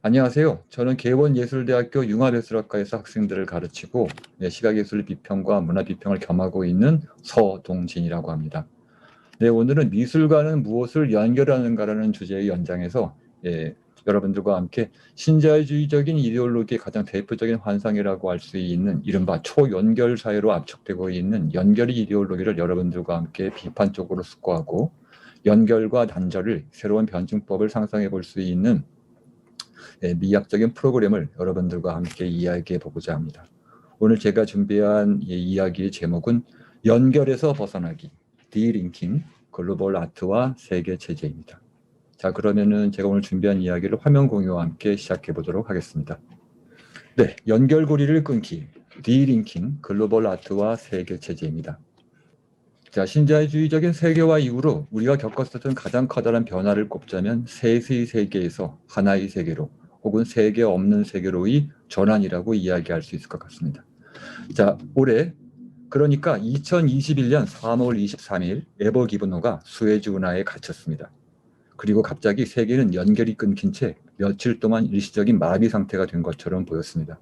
안녕하세요. 저는 개원예술대학교 융합예술학과에서 학생들을 가르치고 시각예술 비평과 문화 비평을 겸하고 있는 서동진이라고 합니다. 네, 오늘은 미술과는 무엇을 연결하는가라는 주제의 연장에서 여러분들과 함께 신자유주의적인 이데올로기의 가장 대표적인 환상이라고 할 수 있는 이른바 초연결 사회로 압축되고 있는 연결 이데올로기를 여러분들과 함께 비판적으로 숙고하고 연결과 단절을 새로운 변증법을 상상해 볼 수 있는 미학적인 프로그램을 여러분들과 함께 이야기해 보고자 합니다. 오늘 제가 준비한 이야기의 제목은 연결에서 벗어나기, 디링킹, 글로벌 아트와 세계 체제입니다. 자, 그러면은 제가 오늘 준비한 이야기를 화면 공유와 함께 시작해 보도록 하겠습니다. 네, 연결고리를 끊기, 디링킹, 글로벌 아트와 세계 체제입니다. 자, 신자유주의적인 세계화 이후로 우리가 겪었었던 가장 커다란 변화를 꼽자면 셋의 세계에서 하나의 세계로 혹은 세계 없는 세계로의 전환이라고 이야기할 수 있을 것 같습니다. 자, 올해 그러니까 2021년 3월 23일 에버 기브노가 수에즈 운하에 갇혔습니다. 그리고 갑자기 세계는 연결이 끊긴 채 며칠 동안 일시적인 마비 상태가 된 것처럼 보였습니다.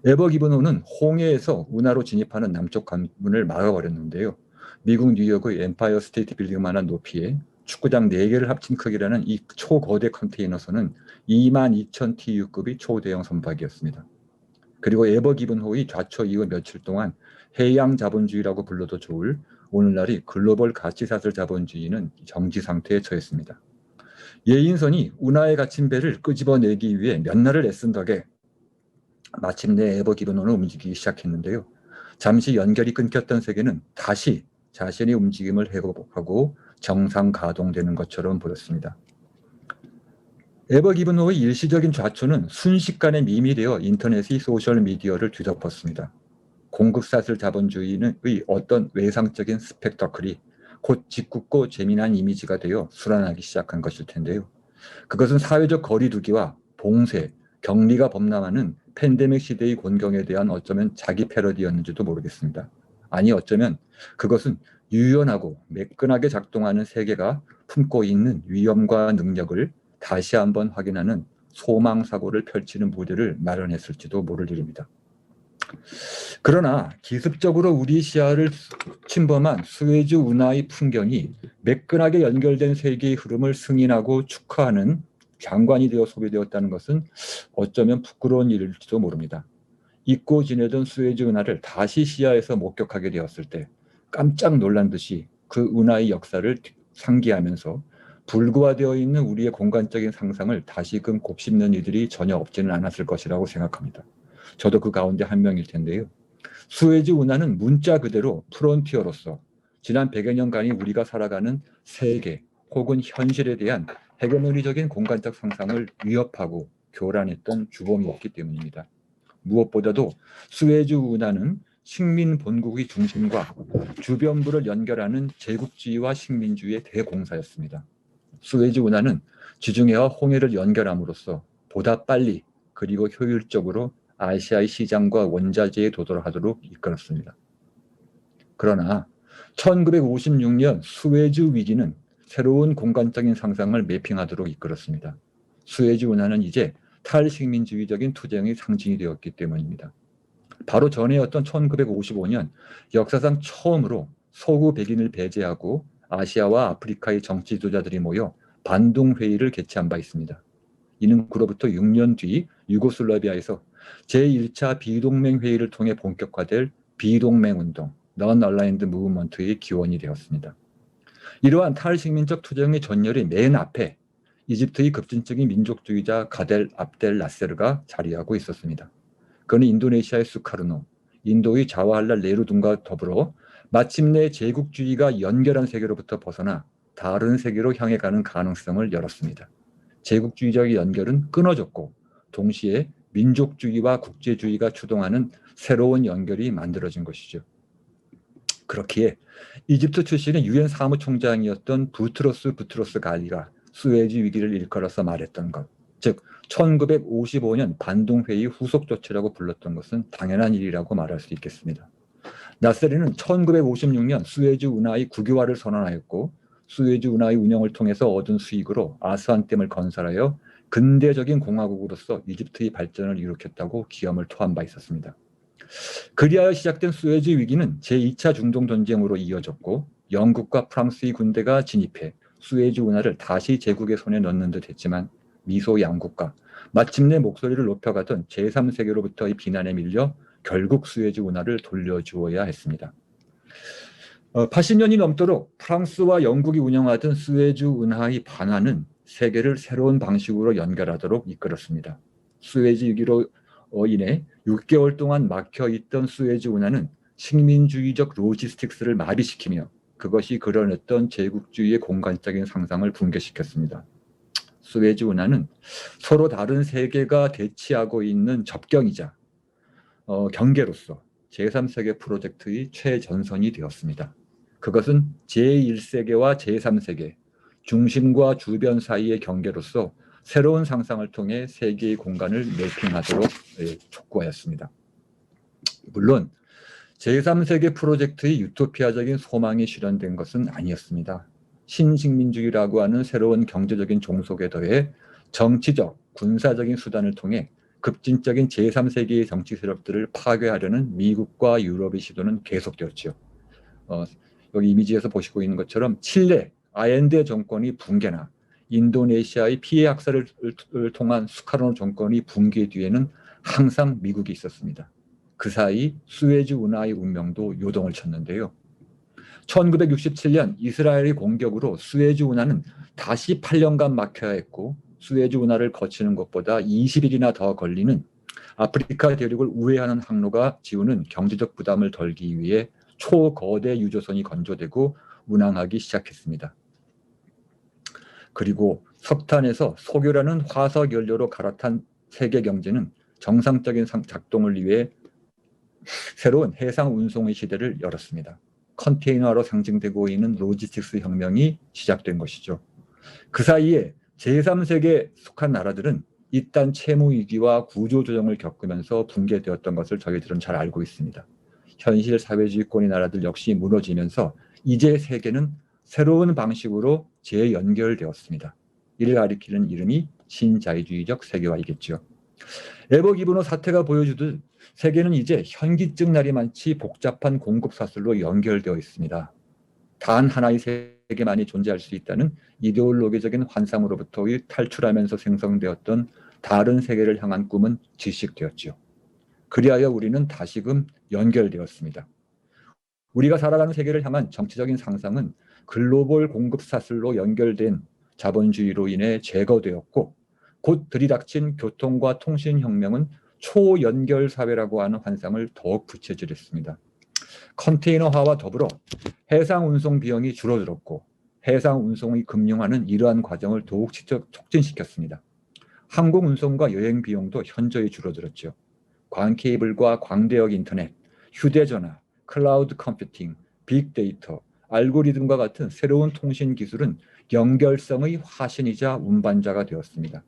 에버 기브노는 홍해에서 운하로 진입하는 남쪽 관문을 막아버렸는데요. 미국 뉴욕의 엠파이어 스테이트 빌딩만한 높이에 축구장 4개를 합친 크기라는 이 초거대 컨테이너선은 22,000 TU급의 초대형 선박이었습니다. 그리고 에버 기브노의 좌초 이후 며칠 동안 해양 자본주의라고 불러도 좋을 오늘날의 글로벌 가치사슬 자본주의는 정지 상태에 처했습니다. 예인선이 운하에 갇힌 배를 끄집어내기 위해 몇 날을 애쓴 덕에 마침내 에버 기브노는 움직이기 시작했는데요. 잠시 연결이 끊겼던 세계는 다시 자신의 움직임을 회복하고 정상 가동되는 것처럼 보였습니다. 에버 기브노의 일시적인 좌초는 순식간에 밈이 되어 인터넷의 소셜미디어를 뒤덮었습니다. 공급사슬 자본주의의 어떤 외상적인 스펙터클이 곧 짓궂고 재미난 이미지가 되어 수란하기 시작한 것일 텐데요. 그것은 사회적 거리두기와 봉쇄, 격리가 범람하는 팬데믹 시대의 곤경에 대한 어쩌면 자기 패러디였는지도 모르겠습니다. 아니 어쩌면 그것은 유연하고 매끈하게 작동하는 세계가 품고 있는 위험과 능력을 다시 한번 확인하는 소망사고를 펼치는 무대를 마련했을지도 모를 일입니다. 그러나 기습적으로 우리 시야를 침범한 수에즈 운하의 풍경이 매끈하게 연결된 세계의 흐름을 승인하고 축하하는 장관이 되어 소비되었다는 것은 어쩌면 부끄러운 일일지도 모릅니다. 잊고 지내던 수에즈 운하를 다시 시야에서 목격하게 되었을 때 깜짝 놀란 듯이 그 운하의 역사를 상기하면서 불구화되어 있는 우리의 공간적인 상상을 다시금 곱씹는 이들이 전혀 없지는 않았을 것이라고 생각합니다. 저도 그 가운데 한 명일 텐데요. 수에즈 운하는 문자 그대로 프론티어로서 지난 100여 년간이 우리가 살아가는 세계 혹은 현실에 대한 헤게모니적인 공간적 상상을 위협하고 교란했던 주범이었기 때문입니다. 무엇보다도 수에즈 운하는 식민 본국의 중심과 주변부를 연결하는 제국주의와 식민주의의 대공사였습니다. 수에즈 운하는 지중해와 홍해를 연결함으로써 보다 빨리 그리고 효율적으로 아시아의 시장과 원자재에 도달하도록 이끌었습니다. 그러나 1956년 수에즈 위기는 새로운 공간적인 상상을 매핑하도록 이끌었습니다. 수에즈 운하는 이제 탈식민주의적인 투쟁의 상징이 되었기 때문입니다. 바로 전해였던 1955년 역사상 처음으로 서구 백인을 배제하고 아시아와 아프리카의 정치 지도자들이 모여 반둥회의를 개최한 바 있습니다. 이는 그로부터 6년 뒤 유고슬라비아에서 제1차 비동맹 회의를 통해 본격화될 비동맹 운동, Non-Aligned Movement의 기원이 되었습니다. 이러한 탈식민적 투쟁의 전열의 맨 앞에 이집트의 급진적인 민족주의자 가델 압델 나세르가 자리하고 있었습니다. 그는 인도네시아의 수카르노, 인도의 자와할랄 네루 등과 더불어 마침내 제국주의가 연결한 세계로부터 벗어나 다른 세계로 향해 가는 가능성을 열었습니다. 제국주의적 연결은 끊어졌고 동시에 민족주의와 국제주의가 추동하는 새로운 연결이 만들어진 것이죠. 그렇기에 이집트 출신의 유엔 사무총장이었던 부트로스 갈리가 수에즈 위기를 일컬어서 말했던 것, 즉 1955년 반둥회의 후속 조치라고 불렀던 것은 당연한 일이라고 말할 수 있겠습니다. 나세르는 1956년 수에즈 운하의 국유화를 선언하였고 수에즈 운하의 운영을 통해서 얻은 수익으로 아스완댐을 건설하여 근대적인 공화국으로서 이집트의 발전을 일으켰다고 기염을 토한 바 있었습니다. 그리하여 시작된 수에즈 위기는 제2차 중동 전쟁으로 이어졌고 영국과 프랑스의 군대가 진입해 수에즈 운하를 다시 제국의 손에 넣는 듯 했지만 미소 양국과 마침내 목소리를 높여가던 제3세계로부터의 비난에 밀려 결국 수에즈 운하를 돌려주어야 했습니다. 80년이 넘도록 프랑스와 영국이 운영하던 수에즈 운하의 반환은 세계를 새로운 방식으로 연결하도록 이끌었습니다. 수에즈 위기로 인해 6개월 동안 막혀있던 수에즈 운하는 식민주의적 로지스틱스를 마비시키며 그것이 그려냈던 제국주의의 공간적인 상상을 붕괴시켰습니다. 수에즈 운하는 서로 다른 세계가 대치하고 있는 접경이자 경계로서 제3세계 프로젝트의 최전선이 되었습니다. 그것은 제1세계와 제3세계, 중심과 주변 사이의 경계로서 새로운 상상을 통해 세계의 공간을 매핑하도록 촉구하였습니다. 물론 제3세계 프로젝트의 유토피아적인 소망이 실현된 것은 아니었습니다. 신식민주의라고 하는 새로운 경제적인 종속에 더해 정치적, 군사적인 수단을 통해 급진적인 제3세계의 정치 세력들을 파괴하려는 미국과 유럽의 시도는 계속되었죠. 여기 이미지에서 보시고 있는 것처럼 칠레, 아엔데 정권이 붕괴나 인도네시아의 피해 학살을 통한 수카르노 정권이 붕괴 뒤에는 항상 미국이 있었습니다. 그 사이 수에즈 운하의 운명도 요동을 쳤는데요. 1967년 이스라엘의 공격으로 수에즈 운하는 다시 8년간 막혀야 했고 수에즈 운하를 거치는 것보다 20일이나 더 걸리는 아프리카 대륙을 우회하는 항로가 지우는 경제적 부담을 덜기 위해 초거대 유조선이 건조되고 운항하기 시작했습니다. 그리고 석탄에서 석유라는 화석 연료로 갈아탄 세계 경제는 정상적인 작동을 위해 새로운 해상 운송의 시대를 열었습니다. 컨테이너로 상징되고 있는 로지스틱스 혁명이 시작된 것이죠. 그 사이에 제3세계에 속한 나라들은 이딴 채무 위기와 구조조정을 겪으면서 붕괴되었던 것을 저희들은 잘 알고 있습니다. 현실 사회주의권의 나라들 역시 무너지면서 이제 세계는 새로운 방식으로 재연결되었습니다. 이를 가리키는 이름이 신자유주의적 세계화이겠죠. 에버 기브노 사태가 보여주듯 세계는 이제 현기증 날이 많지 복잡한 공급사슬로 연결되어 있습니다. 단 하나의 세계만이 존재할 수 있다는 이데올로기적인 환상으로부터의 탈출하면서 생성되었던 다른 세계를 향한 꿈은 질식되었죠. 그리하여 우리는 다시금 연결되었습니다. 우리가 살아가는 세계를 향한 정치적인 상상은 글로벌 공급사슬로 연결된 자본주의로 인해 제거되었고 곧 들이닥친 교통과 통신혁명은 초연결 사회라고 하는 환상을 더욱 부채질했습니다. 컨테이너화와 더불어 해상 운송 비용이 줄어들었고 해상 운송의 금융화는 이러한 과정을 더욱 촉진시켰습니다. 항공 운송과 여행 비용도 현저히 줄어들었죠. 광 케이블과 광대역 인터넷, 휴대전화, 클라우드 컴퓨팅, 빅데이터, 알고리즘과 같은 새로운 통신 기술은 연결성의 화신이자 운반자가 되었습니다.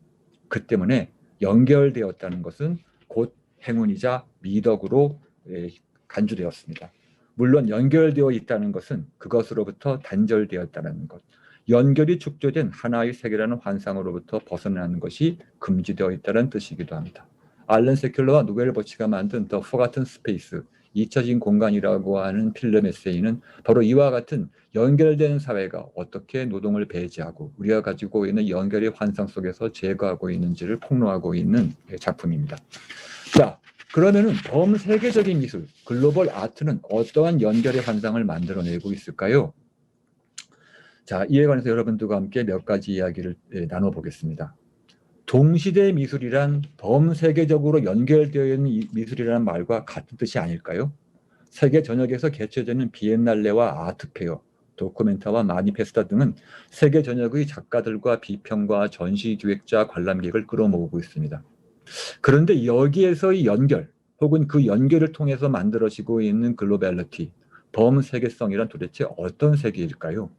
그 때문에 연결되었다는 것은 곧 행운이자 미덕으로 간주되었습니다. 물론 연결되어 있다는 것은 그것으로부터 단절되었다는 것, 연결이 축소된 하나의 세계라는 환상으로부터 벗어나는 것이 금지되어 있다는 뜻이기도 합니다. 알런 세큘러와 누엘 버치가 만든 더 포가튼 스페이스, 잊혀진 공간이라고 하는 필름 에세이는 바로 이와 같은 연결된 사회가 어떻게 노동을 배제하고 우리가 가지고 있는 연결의 환상 속에서 제거하고 있는지를 폭로하고 있는 작품입니다. 자, 그러면은 범세계적인 미술, 글로벌 아트는 어떠한 연결의 환상을 만들어내고 있을까요? 자, 이에 관해서 여러분들과 함께 몇 가지 이야기를 나눠보겠습니다. 동시대 미술이란 범세계적으로 연결되어 있는 미술이라는 말과 같은 뜻이 아닐까요? 세계 전역에서 개최되는 비엔날레와 아트페어, 도큐멘터와 마니페스타 등은 세계 전역의 작가들과 비평가, 전시기획자, 관람객을 끌어모으고 있습니다. 그런데 여기에서의 연결 혹은 그 연결을 통해서 만들어지고 있는 글로벌리티, 범세계성이란 도대체 어떤 세계일까요?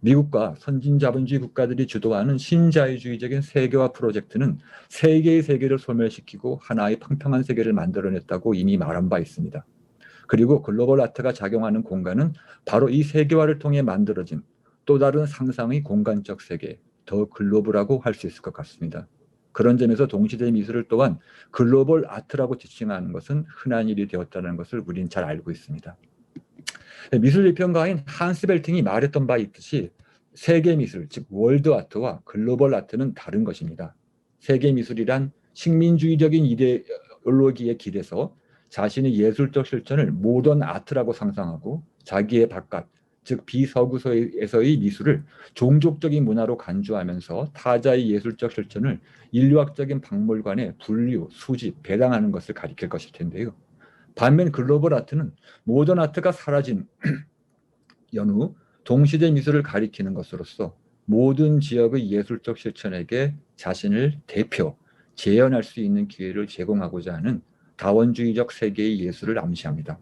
미국과 선진 자본주의 국가들이 주도하는 신자유주의적인 세계화 프로젝트는 세 개의 세계를 소멸시키고 하나의 평평한 세계를 만들어냈다고 이미 말한 바 있습니다. 그리고 글로벌 아트가 작용하는 공간은 바로 이 세계화를 통해 만들어진 또 다른 상상의 공간적 세계, 더 글로벌하고 할 수 있을 것 같습니다. 그런 점에서 동시대 미술을 또한 글로벌 아트라고 지칭하는 것은 흔한 일이 되었다는 것을 우리는 잘 알고 있습니다. 미술 비평가인 한스 벨팅이 말했던 바 있듯이 세계 미술, 즉 월드 아트와 글로벌 아트는 다른 것입니다. 세계 미술이란 식민주의적인 이데올로기에 기대서 자신의 예술적 실천을 모던 아트라고 상상하고 자기의 바깥, 즉 비서구에서의 미술을 종족적인 문화로 간주하면서 타자의 예술적 실천을 인류학적인 박물관에 분류, 수집, 배당하는 것을 가리킬 것일 텐데요. 반면 글로벌 아트는 모던 아트가 사라진 연후 동시대 미술을 가리키는 것으로서 모든 지역의 예술적 실천에게 자신을 대표, 재현할 수 있는 기회를 제공하고자 하는 다원주의적 세계의 예술을 암시합니다.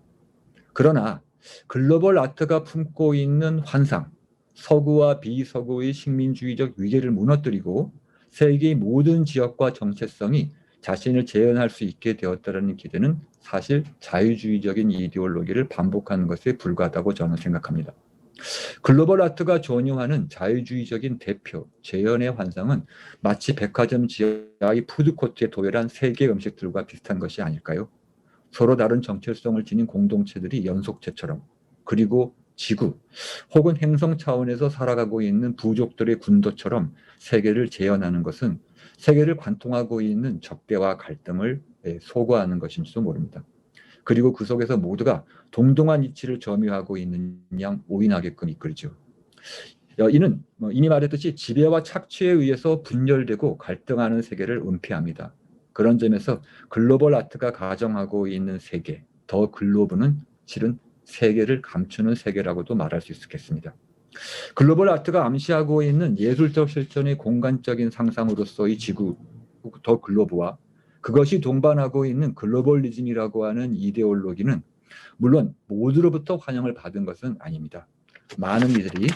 그러나 글로벌 아트가 품고 있는 환상, 서구와 비서구의 식민주의적 위계를 무너뜨리고 세계의 모든 지역과 정체성이 자신을 재현할 수 있게 되었다는 기대는 사실 자유주의적인 이데올로기를 반복하는 것에 불과하다고 저는 생각합니다. 글로벌 아트가 전유하는 자유주의적인 대표, 재현의 환상은 마치 백화점 지하의 푸드코트에 도열한 세계 음식들과 비슷한 것이 아닐까요? 서로 다른 정체성을 지닌 공동체들이 연속체처럼, 그리고 지구 혹은 행성 차원에서 살아가고 있는 부족들의 군도처럼 세계를 재현하는 것은 세계를 관통하고 있는 적대와 갈등을 소거하는 것인지도 모릅니다. 그리고 그 속에서 모두가 동등한 이치를 점유하고 있는 양 오인하게끔 이끌죠. 이는 이미 말했듯이 지배와 착취에 의해서 분열되고 갈등하는 세계를 은폐합니다. 그런 점에서 글로벌 아트가 가정하고 있는 세계, 더 글로브는 실은 세계를 감추는 세계라고도 말할 수 있겠습니다. 글로벌 아트가 암시하고 있는 예술적 실천의 공간적인 상상으로서의 지구, 더 글로브와 그것이 동반하고 있는 글로벌리즘이라고 하는 이데올로기는 물론 모두로부터 환영을 받은 것은 아닙니다. 많은 이들이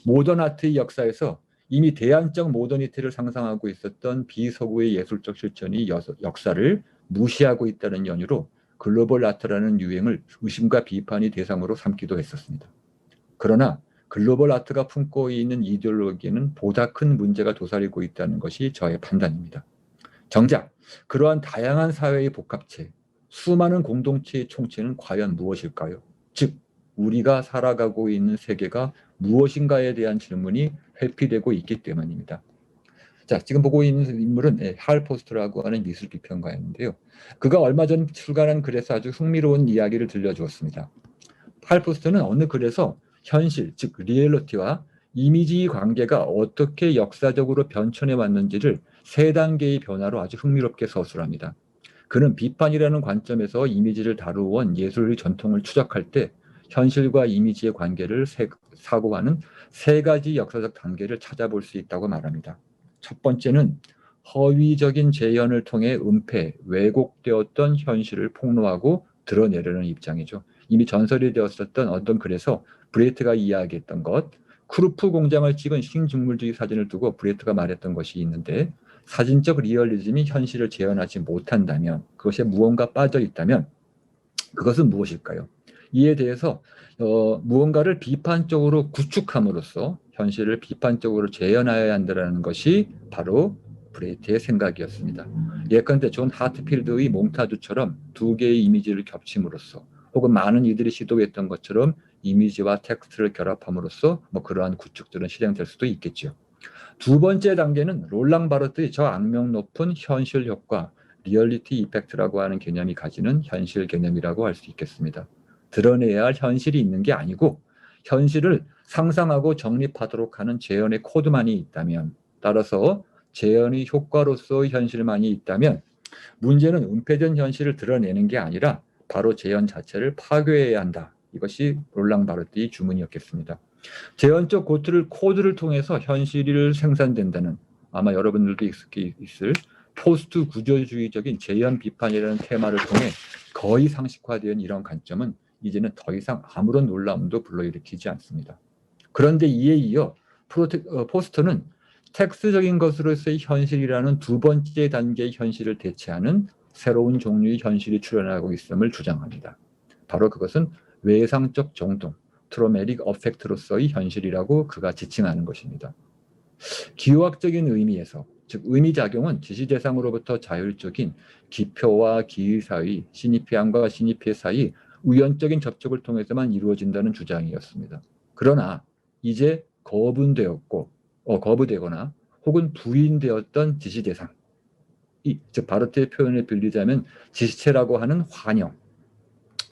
모던 아트의 역사에서 이미 대안적 모더니티를 상상하고 있었던 비서구의 예술적 실천이 역사를 무시하고 있다는 연유로 글로벌 아트라는 유행을 의심과 비판의 대상으로 삼기도 했었습니다. 그러나 글로벌 아트가 품고 있는 이데올로기에는 보다 큰 문제가 도사리고 있다는 것이 저의 판단입니다. 정작 그러한 다양한 사회의 복합체, 수많은 공동체의 총체는 과연 무엇일까요? 즉, 우리가 살아가고 있는 세계가 무엇인가에 대한 질문이 회피되고 있기 때문입니다. 자, 지금 보고 있는 인물은 할 포스터라고 하는 미술 비평가였는데요. 그가 얼마 전 출간한 글에서 아주 흥미로운 이야기를 들려주었습니다. 할 포스터는 어느 글에서 현실, 즉 리얼리티와 이미지의 관계가 어떻게 역사적으로 변천해 왔는지를 세 단계의 변화로 아주 흥미롭게 서술합니다. 그는 비판이라는 관점에서 이미지를 다루어온 예술의 전통을 추적할 때 현실과 이미지의 관계를 사고하는 세 가지 역사적 단계를 찾아볼 수 있다고 말합니다. 첫 번째는 허위적인 재현을 통해 은폐, 왜곡되었던 현실을 폭로하고 드러내려는 입장이죠. 이미 전설이 되었었던 어떤 글에서 브레이트가 이야기했던 것, 크루프 공장을 찍은 신중물주의 사진을 두고 브레이트가 말했던 것이 있는데, 사진적 리얼리즘이 현실을 재현하지 못한다면, 그것에 무언가 빠져 있다면 그것은 무엇일까요? 이에 대해서 무언가를 비판적으로 구축함으로써 현실을 비판적으로 재현해야 한다는 것이 바로 브레이트의 생각이었습니다. 예컨대 존 하트필드의 몽타주처럼 두 개의 이미지를 겹침으로써 혹은 많은 이들이 시도했던 것처럼 이미지와 텍스트를 결합함으로써 그러한 구축들은 실행될 수도 있겠죠. 두 번째 단계는 롤랑 바르트의 저 악명 높은 현실 효과, 리얼리티 이펙트라고 하는 개념이 가지는 현실 개념이라고 할 수 있겠습니다. 드러내야 할 현실이 있는 게 아니고 현실을 상상하고 정립하도록 하는 재현의 코드만이 있다면, 따라서 재현의 효과로서의 현실만이 있다면 문제는 은폐된 현실을 드러내는 게 아니라 바로 재현 자체를 파괴해야 한다. 이것이 롤랑 바르트의 주문이었겠습니다. 재현적 코드를 통해서 현실을 생산된다는, 아마 여러분들도 익숙히 있을 포스트 구조주의적인 재현 비판이라는 테마를 통해 거의 상식화된 이런 관점은 이제는 더 이상 아무런 놀라움도 불러일으키지 않습니다. 그런데 이에 이어 포스터는 텍스적인 것으로서의 현실이라는 두 번째 단계의 현실을 대체하는 새로운 종류의 현실이 출현하고 있음을 주장합니다. 바로 그것은 외상적 정동, 트로메릭 어펙트로서의 현실이라고 그가 지칭하는 것입니다. 기호학적인 의미에서, 즉 의미작용은 지시 대상으로부터 자율적인 기표와 기의 사이, 시니피안과 시니피의 사이 우연적인 접촉을 통해서만 이루어진다는 주장이었습니다. 그러나 이제 거부되거나 혹은 부인되었던 지시 대상, 즉 바르트의 표현을 빌리자면 지시체라고 하는 환영,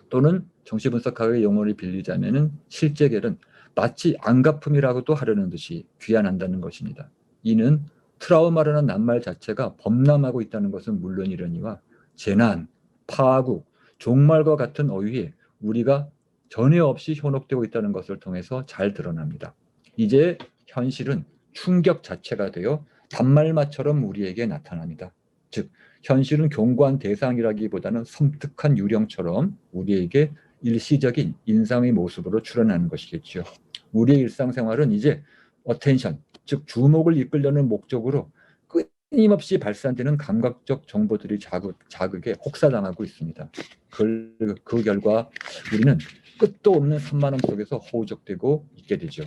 또는 정치분석학의 용어를 빌리자면 실제결은 마치 안가품이라고도 하려는 듯이 귀환한다는 것입니다. 이는 트라우마라는 낱말 자체가 범람하고 있다는 것은 물론이려니와 재난, 파국, 종말과 같은 어휘에 우리가 전혀 없이 현혹되고 있다는 것을 통해서 잘 드러납니다. 이제 현실은 충격 자체가 되어 단말마처럼 우리에게 나타납니다. 즉 현실은 견고한 대상이라기보다는 섬뜩한 유령처럼 우리에게 일시적인 인상의 모습으로 출현하는 것이겠죠. 우리의 일상생활은 이제 어텐션, 즉 주목을 이끌려는 목적으로 끊임없이 발산되는 감각적 정보들이 자극에 혹사당하고 있습니다. 그 결과 우리는 끝도 없는 산만함 속에서 허우적대고 있게 되죠.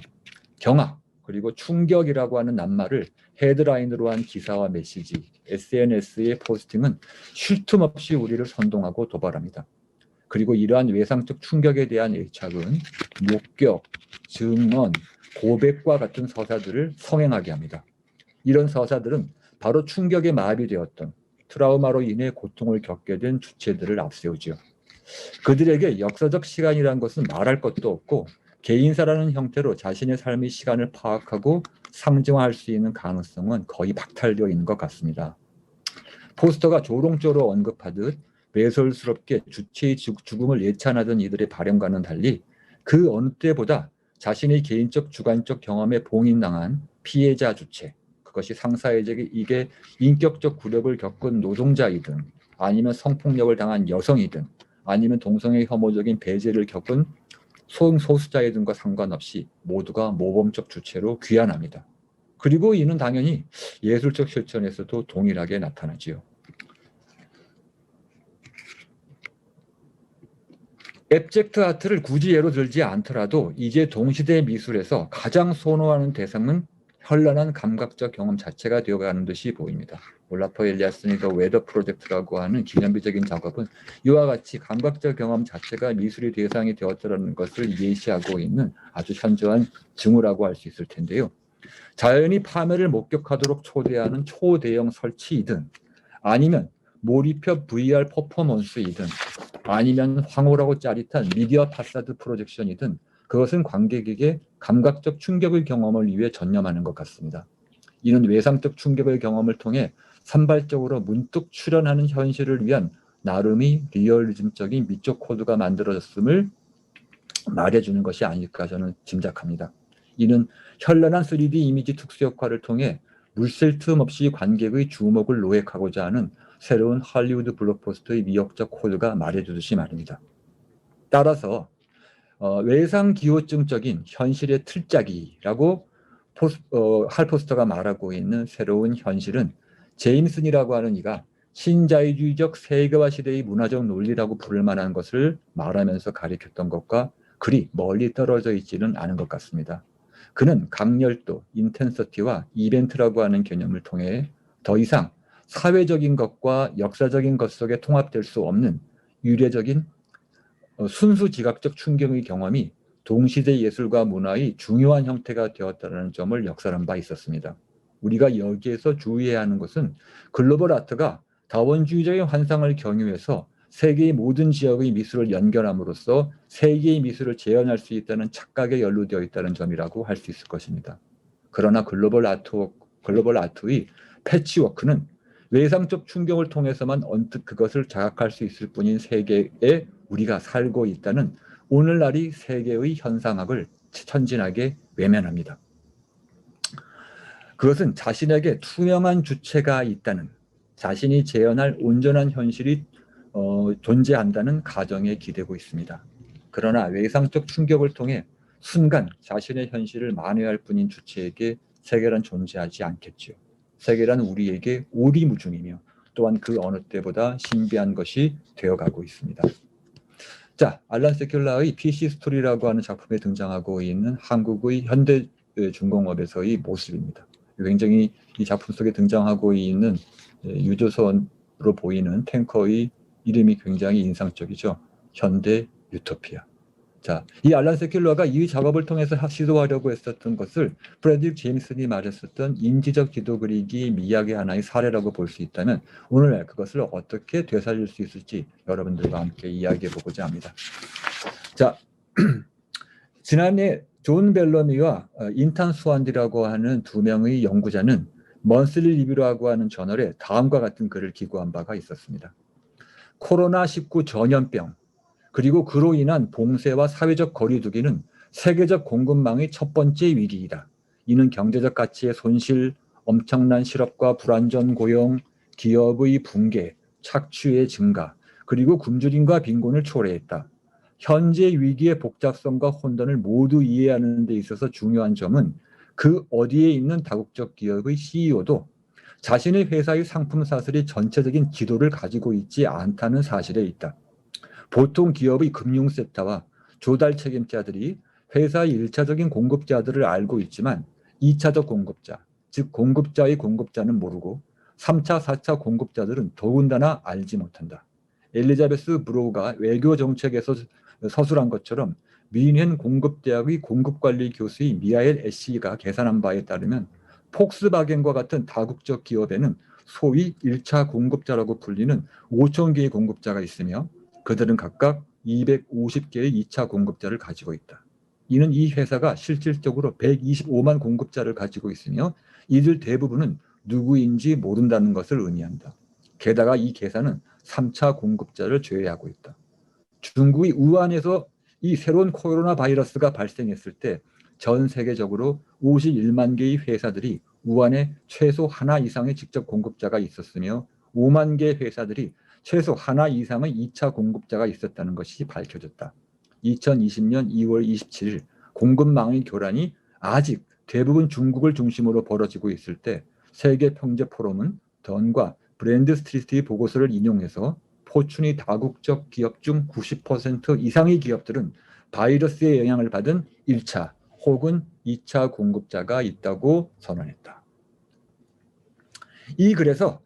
경악, 그리고 충격이라고 하는 낱말을 헤드라인으로 한 기사와 메시지, SNS의 포스팅은 쉴 틈 없이 우리를 선동하고 도발합니다. 그리고 이러한 외상적 충격에 대한 애착은 목격, 증언, 고백과 같은 서사들을 성행하게 합니다. 이런 서사들은 바로 충격에 마비되었던 트라우마로 인해 고통을 겪게 된 주체들을 앞세우죠. 그들에게 역사적 시간이라는 것은 말할 것도 없고 개인사라는 형태로 자신의 삶의 시간을 파악하고 상징화할 수 있는 가능성은 거의 박탈되어 있는 것 같습니다. 포스터가 조롱조로 언급하듯 매설스럽게 주체의 죽음을 예찬하던 이들의 발언과는 달리 그 어느 때보다 자신의 개인적 주관적 경험에 봉인당한 피해자 주체, 그것이 상사에게 이게 인격적 굴욕을 겪은 노동자이든 아니면 성폭력을 당한 여성이든 아니면 동성애 혐오적인 배제를 겪은 소수자이든과 상관없이 모두가 모범적 주체로 귀환합니다. 그리고 이는 당연히 예술적 실천에서도 동일하게 나타나지요. 앱젝트 아트를 굳이 예로 들지 않더라도 이제 동시대 미술에서 가장 선호하는 대상은 현란한 감각적 경험 자체가 되어가는 듯이 보입니다. 올라프 엘리아슨의 더 웨더 프로젝트라고 하는 기념비적인 작업은 이와 같이 감각적 경험 자체가 미술의 대상이 되었다는 것을 예시하고 있는 아주 현저한 징후라고 할 수 있을 텐데요. 자연이 파멸을 목격하도록 초대하는 초대형 설치이든 아니면 몰입형 VR 퍼포먼스이든 아니면 황홀하고 짜릿한 미디어 파사드 프로젝션이든 그것은 관객에게 감각적 충격의 경험을 위해 전념하는 것 같습니다. 이는 외상적 충격의 경험을 통해 산발적으로 문득 출현하는 현실을 위한 나름의 리얼리즘적인 미적 코드가 만들어졌음을 말해주는 것이 아닐까 저는 짐작합니다. 이는 현란한 3D 이미지 특수 효과를 통해 물샐 틈 없이 관객의 주목을 노획하고자 하는 새로운 할리우드 블록버스터의 미학적 코드가 말해주듯이 말입니다. 따라서 외상 기호증적인 현실의 틀짜기라고 할 포스터가 말하고 있는 새로운 현실은 제임슨이라고 하는 이가 신자유주의적 세계화 시대의 문화적 논리라고 부를 만한 것을 말하면서 가리켰던 것과 그리 멀리 떨어져 있지는 않은 것 같습니다. 그는 강렬도, 인텐서티와 이벤트라고 하는 개념을 통해 더 이상 사회적인 것과 역사적인 것 속에 통합될 수 없는 유례적인 순수 지각적 충격의 경험이 동시대 예술과 문화의 중요한 형태가 되었다는 점을 역설한 바 있었습니다. 우리가 여기에서 주의해야 하는 것은 글로벌 아트가 다원주의적인 환상을 경유해서 세계의 모든 지역의 미술을 연결함으로써 세계의 미술을 재현할 수 있다는 착각에 연루되어 있다는 점이라고 할 수 있을 것입니다. 그러나 글로벌 아트의 패치워크는 외상적 충격을 통해서만 언뜻 그것을 자각할 수 있을 뿐인 세계에 우리가 살고 있다는 오늘날의 세계의 현상학을 천진하게 외면합니다. 그것은 자신에게 투명한 주체가 있다는, 자신이 재현할 온전한 현실이 존재한다는 가정에 기대고 있습니다. 그러나 외상적 충격을 통해 순간 자신의 현실을 만회할 뿐인 주체에게 세계란 존재하지 않겠지요. 세계란 우리에게 오리무중이며 또한 그 어느 때보다 신비한 것이 되어가고 있습니다. 자, 알란 세큘라의 PC 스토리라고 하는 작품에 등장하고 있는 한국의 현대 중공업에서의 모습입니다. 굉장히 이 작품 속에 등장하고 있는 유조선으로 보이는 탱커의 이름이 굉장히 인상적이죠. 현대 유토피아. 자, 이 알란 세킬러가 이 작업을 통해서 시도하려고 했었던 것을 프레드릭 제임슨이 말했었던 인지적 지도 그리기 미학의 하나의 사례라고 볼 수 있다면 오늘날 그것을 어떻게 되살릴 수 있을지 여러분들과 함께 이야기해 보고자 합니다. 자, 지난해 존 벨러미와 인탄 수완디라고 하는 두 명의 연구자는 먼슬리 리뷰라고 하는 저널에 다음과 같은 글을 기고한 바가 있었습니다. 코로나19 전염병 그리고 그로 인한 봉쇄와 사회적 거리두기는 세계적 공급망의 첫 번째 위기이다. 이는 경제적 가치의 손실, 엄청난 실업과 불안전 고용, 기업의 붕괴, 착취의 증가, 그리고 굶주림과 빈곤을 초래했다. 현재 위기의 복잡성과 혼돈을 모두 이해하는 데 있어서 중요한 점은 그 어디에 있는 다국적 기업의 CEO도 자신의 회사의 상품 사슬이 전체적인 지도를 가지고 있지 않다는 사실에 있다. 보통 기업의 금융센터와 조달 책임자들이 회사의 1차적인 공급자들을 알고 있지만 2차적 공급자, 즉 공급자의 공급자는 모르고 3차, 4차 공급자들은 더군다나 알지 못한다. 엘리자베스 브로우가 외교 정책에서 서술한 것처럼 뮌헨 공급대학의 공급관리 교수의 미하엘 애쉬가 계산한 바에 따르면 폭스바겐과 같은 다국적 기업에는 소위 1차 공급자라고 불리는 5천 개의 공급자가 있으며 그들은 각각 250개의 2차 공급자를 가지고 있다. 이는 이 회사가 실질적으로 125만 공급자를 가지고 있으며 이들 대부분은 누구인지 모른다는 것을 의미한다. 게다가 이 계산은 3차 공급자를 제외하고 있다. 중국의 우한에서 이 새로운 코로나 바이러스가 발생했을 때 전 세계적으로 51만 개의 회사들이 우한에 최소 하나 이상의 직접 공급자가 있었으며 5만 개의 회사들이 최소 하나 이상의 2차 공급자가 있었다는 것이 밝혀졌다. 2020년 2월 27일 공급망의 교란이 아직 대부분 중국을 중심으로 벌어지고 있을 때 세계경제포럼은 던과 브랜드 스트리트의 보고서를 인용해서 포춘이 다국적 기업 중 90% 이상의 기업들은 바이러스의 영향을 받은 1차 혹은 2차 공급자가 있다고 선언했다. 이 글에서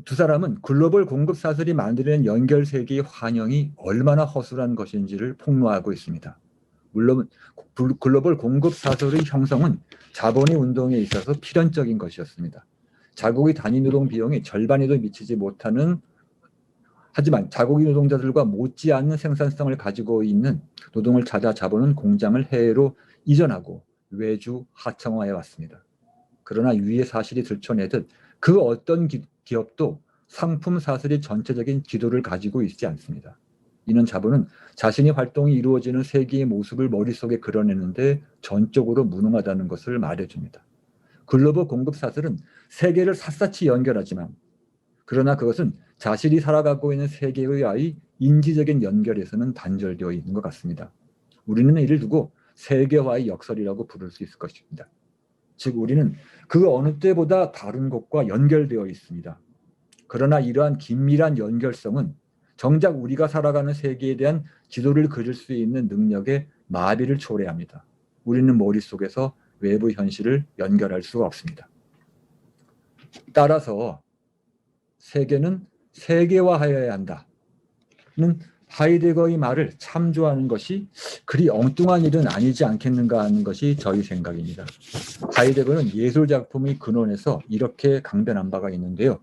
두 사람은 글로벌 공급 사슬이 만드는 연결 세계의 환영이 얼마나 허술한 것인지를 폭로하고 있습니다. 물론 글로벌 공급 사슬의 형성은 자본의 운동에 있어서 필연적인 것이었습니다. 자국의 단위 노동 비용이 절반에도 미치지 못하는 하지만 자국의 노동자들과 못지않은 생산성을 가지고 있는 노동을 찾아 자본은 공장을 해외로 이전하고 외주 하청화해 왔습니다. 그러나 위의 사실이 들춰내듯 그 어떤 기업도 상품 사슬이 전체적인 지도를 가지고 있지 않습니다. 이는 자본은 자신의 활동이 이루어지는 세계의 모습을 머릿속에 그려내는데 전적으로 무능하다는 것을 말해줍니다. 글로벌 공급 사슬은 세계를 샅샅이 연결하지만 그러나 그것은 자신이 살아가고 있는 세계와의 인지적인 연결에서는 단절되어 있는 것 같습니다. 우리는 이를 두고 세계화의 역설이라고 부를 수 있을 것입니다. 즉 우리는 그 어느 때보다 다른 것과 연결되어 있습니다. 그러나 이러한 긴밀한 연결성은 정작 우리가 살아가는 세계에 대한 지도를 그릴 수 있는 능력의 마비를 초래합니다. 우리는 머릿속에서 외부 현실을 연결할 수가 없습니다. 따라서 세계는 세계화하여야 한다는 하이데거의 말을 참조하는 것이 그리 엉뚱한 일은 아니지 않겠는가 하는 것이 저희 생각입니다. 하이데거는 예술작품의 근원에서 이렇게 강변한 바가 있는데요.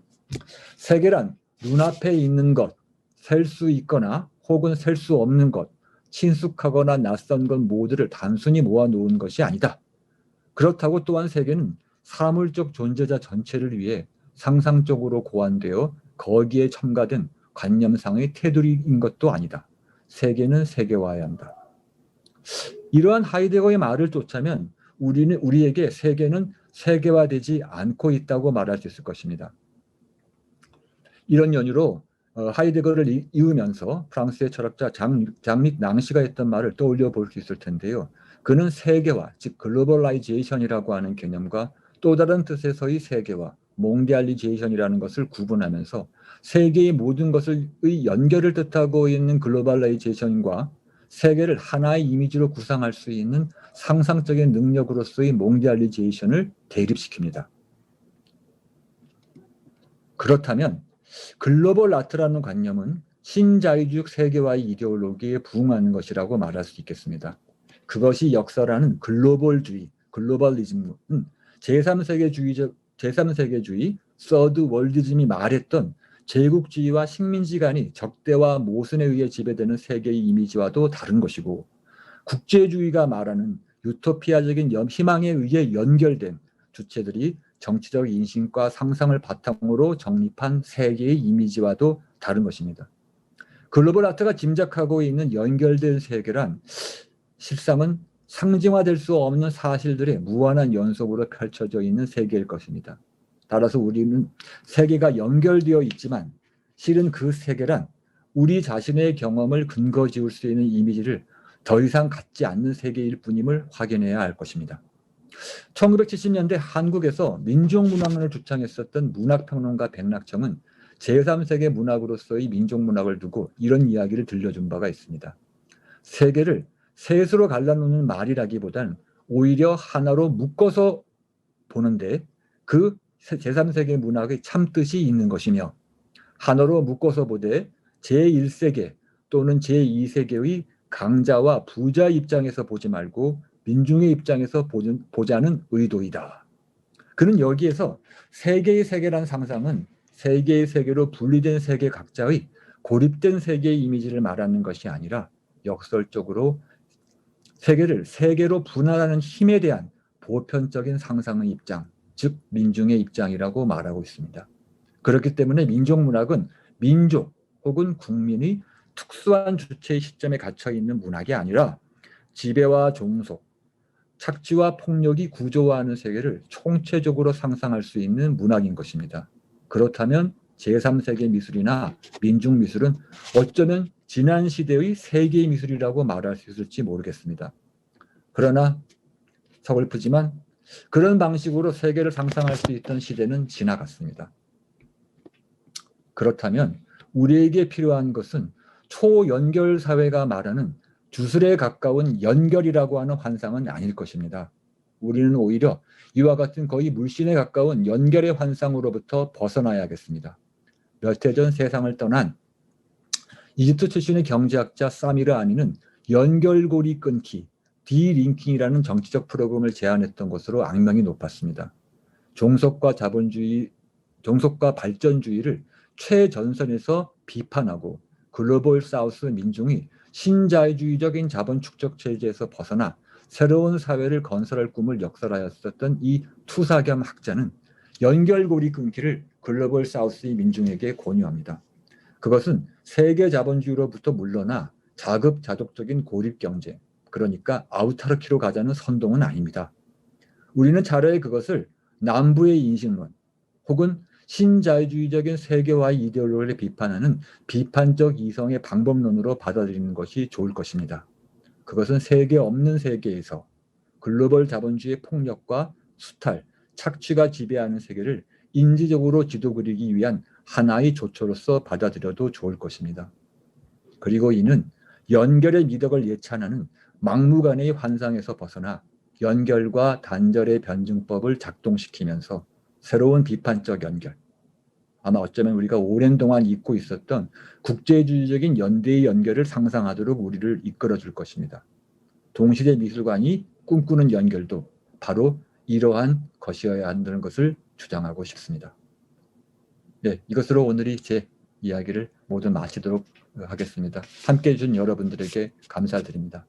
세계란 눈앞에 있는 것, 셀 수 있거나 혹은 셀 수 없는 것, 친숙하거나 낯선 것 모두를 단순히 모아놓은 것이 아니다. 그렇다고 또한 세계는 사물적 존재자 전체를 위해 상상적으로 고안되어 거기에 첨가된 관념상의 테두리인 것도 아니다. 세계는 세계화해야 한다. 이러한 하이데거의 말을 쫓자면 우리에게 세계는 세계화되지 않고 있다고 말할 수 있을 것입니다. 이런 연유로 하이데거를 이으면서 프랑스의 철학자 장릭 낭시가 했던 말을 떠올려 볼 수 있을 텐데요. 그는 세계화, 즉 글로벌라이제이션이라고 하는 개념과 또 다른 뜻에서의 세계화, 몽디알리제이션이라는 것을 구분하면서 세계의 모든 것의 연결을 뜻하고 있는 글로벌라이제이션과 세계를 하나의 이미지로 구상할 수 있는 상상적인 능력으로서의 몽디알리제이션을 대립시킵니다. 그렇다면 글로벌 아트라는 관념은 신자유주의 세계화의 이데올로기에 부응하는 것이라고 말할 수 있겠습니다. 그것이 역설하는 글로벌주의, 글로벌리즘은 제3세계주의, 서드 월드즘이 말했던 제국주의와 식민지 간이 적대와 모순에 의해 지배되는 세계의 이미지와도 다른 것이고, 국제주의가 말하는 유토피아적인 희망에 의해 연결된 주체들이 정치적 인식과 상상을 바탕으로 정립한 세계의 이미지와도 다른 것입니다. 글로벌 아트가 짐작하고 있는 연결된 세계란 실상은 상징화될 수 없는 사실들의 무한한 연속으로 펼쳐져 있는 세계일 것입니다. 따라서 우리는 세계가 연결되어 있지만 실은 그 세계란 우리 자신의 경험을 근거 지을 수 있는 이미지를 더 이상 갖지 않는 세계일 뿐임을 확인해야 할 것입니다. 1970년대 한국에서 민족문학론을 주창했었던 문학평론가 백낙청은 제3세계 문학으로서의 민족문학을 두고 이런 이야기를 들려준 바가 있습니다. 세계를 셋으로 갈라놓는 말이라기보단 오히려 하나로 묶어서 보는데 그 제3세계 문학의 참뜻이 있는 것이며, 하나로 묶어서 보되 제1세계 또는 제2세계의 강자와 부자 입장에서 보지 말고 민중의 입장에서 보자는 의도이다. 그는 여기에서 세계의 세계란 상상은 세계의 세계로 분리된 세계 각자의 고립된 세계의 이미지를 말하는 것이 아니라 역설적으로 세계를 세계로 분할하는 힘에 대한 보편적인 상상의 입장, 즉 민중의 입장이라고 말하고 있습니다. 그렇기 때문에 민족문학은 민족 혹은 국민의 특수한 주체의 시점에 갇혀 있는 문학이 아니라 지배와 종속, 착취와 폭력이 구조화하는 세계를 총체적으로 상상할 수 있는 문학인 것입니다. 그렇다면 제3세계 미술이나 민중미술은 어쩌면 지난 시대의 세계의 미술이라고 말할 수 있을지 모르겠습니다. 그러나 서글프지만 그런 방식으로 세계를 상상할 수 있던 시대는 지나갔습니다. 그렇다면 우리에게 필요한 것은 초연결 사회가 말하는 주술에 가까운 연결이라고 하는 환상은 아닐 것입니다. 우리는 오히려 이와 같은 거의 물신에 가까운 연결의 환상으로부터 벗어나야겠습니다. 몇 해 전 세상을 떠난 이집트 출신의 경제학자 사미르 아니는 연결고리 끊기, 디링킹이라는 정치적 프로그램을 제안했던 것으로 악명이 높았습니다. 종속과 발전주의를 최전선에서 비판하고 글로벌 사우스 민중이 신자유주의적인 자본 축적 체제에서 벗어나 새로운 사회를 건설할 꿈을 역설하였었던 이 투사 겸 학자는 연결고리 끊기를 글로벌 사우스의 민중에게 권유합니다. 그것은 세계 자본주의로부터 물러나 자급자족적인 고립경제, 그러니까 아우타르키로 가자는 선동은 아닙니다. 우리는 차라리 그것을 남부의 인식론 혹은 신자유주의적인 세계화의 이데올로기를 비판하는 비판적 이성의 방법론으로 받아들이는 것이 좋을 것입니다. 그것은 세계 없는 세계에서 글로벌 자본주의의 폭력과 수탈, 착취가 지배하는 세계를 인지적으로 지도 그리기 위한 하나의 조처로서 받아들여도 좋을 것입니다. 그리고 이는 연결의 미덕을 예찬하는 막무가내의 환상에서 벗어나 연결과 단절의 변증법을 작동시키면서 새로운 비판적 연결, 아마 어쩌면 우리가 오랜 동안 잊고 있었던 국제주의적인 연대의 연결을 상상하도록 우리를 이끌어줄 것입니다. 동시대 미술관이 꿈꾸는 연결도 바로 이러한 것이어야 한다는 것을 주장하고 싶습니다. 네, 이것으로 오늘이 제 이야기를 모두 마치도록 하겠습니다. 함께해 주신 여러분들에게 감사드립니다.